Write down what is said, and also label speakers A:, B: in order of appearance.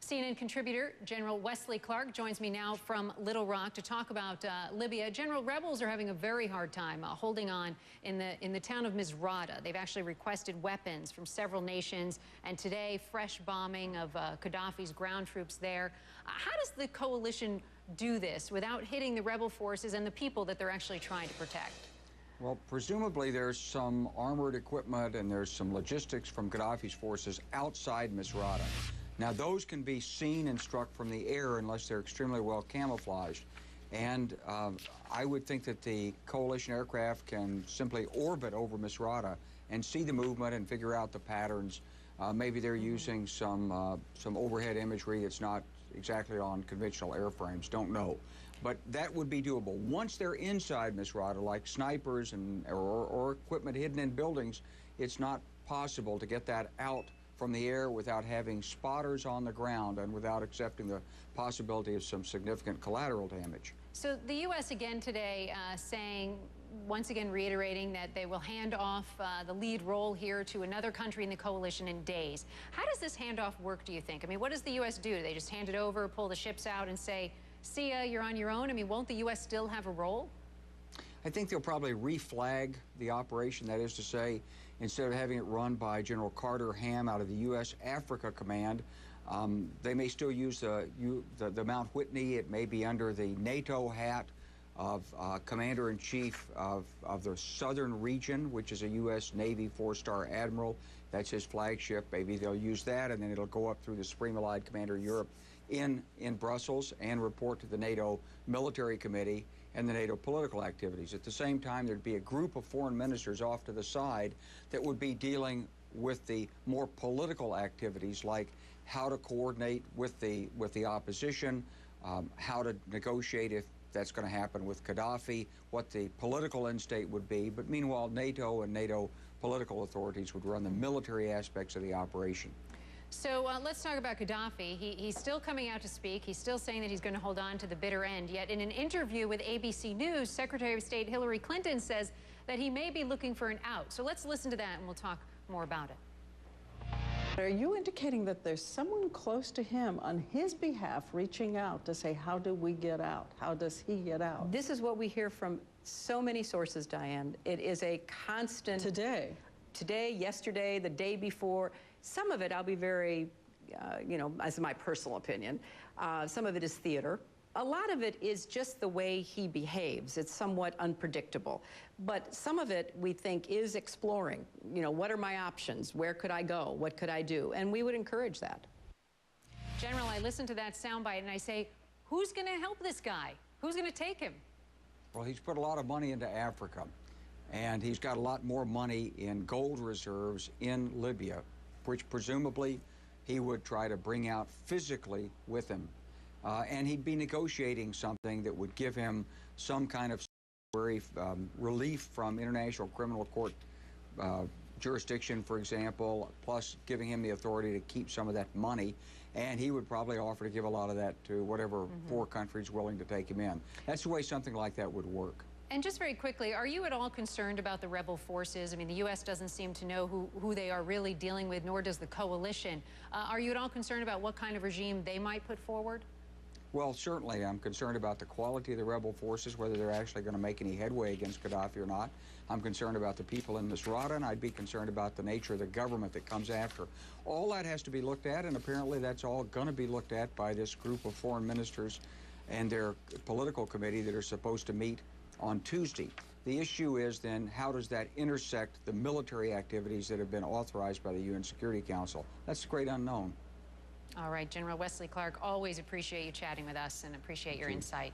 A: CNN contributor General Wesley Clark joins me now from Little Rock to talk about Libya. General, rebels are having a very hard time holding on in the town of Misrata. They've actually requested weapons from several nations, and today fresh bombing of Gadhafi's ground troops there. How does the coalition do this without hitting the rebel forces and the people that they're actually trying to protect?
B: Well, presumably there's some armored equipment and there's some logistics from Gadhafi's forces outside Misrata. Now, those can be seen and struck from the air unless they're extremely well camouflaged. And I would think that the coalition aircraft can simply orbit over Misrata and see the movement and figure out the patterns. Maybe they're using some overhead imagery that's not exactly on conventional airframes, don't know. But that would be doable. Once they're inside Misrata, like snipers or equipment hidden in buildings, it's not possible to get that out from the air without having spotters on the ground and without accepting the possibility of some significant collateral damage.
A: So the U.S. again today saying, once again reiterating that they will hand off the lead role here to another country in the coalition in days. How does this handoff work, do you think? I mean, what does the U.S. do? Do they just hand it over, pull the ships out and say, see ya, you're on your own? I mean, won't the U.S. still have a role?
B: I think they'll probably reflag the operation. That is to say, instead of having it run by General Carter Ham out of the U.S. Africa Command, they may still use the Mount Whitney. It may be under the NATO hat of Commander-in-Chief of the Southern Region, which is a U.S. Navy four-star admiral. That's his flagship. Maybe they'll use that, and then it'll go up through the Supreme Allied Commander of Europe in Brussels and report to the NATO Military Committee and the NATO political activities. At the same time, there'd be a group of foreign ministers off to the side that would be dealing with the more political activities, like how to coordinate with the opposition, how to negotiate if that's going to happen with Gadhafi, what the political end state would be. But meanwhile, NATO and NATO political authorities would run the military aspects of the operation.
A: So let's talk about Gadhafi. He's still coming out to speak. He's still saying that he's going to hold on to the bitter end. Yet in an interview with ABC News, Secretary of State Hillary Clinton says that he may be looking for an out. So let's listen to that and we'll talk more about it.
C: Are you indicating that there's someone close to him on his behalf reaching out to say, how do we get out? How does he get out?
D: This is what we hear from so many sources, Diane. It is a constant... Today, yesterday, the day before. Some of it, I'll be very, as my personal opinion, some of it is theater. A lot of it is just the way he behaves. It's somewhat unpredictable. But some of it, we think, is exploring. What are my options? Where could I go? What could I do? And we would encourage that.
A: General, I listen to that soundbite and I say, who's going to help this guy? Who's going to take him?
B: Well, he's put a lot of money into Africa, and he's got a lot more money in gold reserves in Libya, which presumably he would try to bring out physically with him. And he'd be negotiating something that would give him some kind of relief from International Criminal Court jurisdiction, for example, plus giving him the authority to keep some of that money. And he would probably offer to give a lot of that to whatever four countries willing to take him in. That's the way something like that would work.
A: And just very quickly, are you at all concerned about the rebel forces? I mean, the U.S. doesn't seem to know who they are really dealing with, nor does the coalition. Are you at all concerned about what kind of regime they might put forward?
B: Well, certainly I'm concerned about the quality of the rebel forces, whether they're actually going to make any headway against Gadhafi or not. I'm concerned about the people in Misrata, and I'd be concerned about the nature of the government that comes after. All that has to be looked at, and apparently that's all going to be looked at by this group of foreign ministers and their political committee that are supposed to meet on Tuesday. The issue is then, how does that intersect the military activities that have been authorized by the UN Security Council? That's the great unknown.
A: All right, General Wesley Clark, always appreciate you chatting with us and appreciate your insight.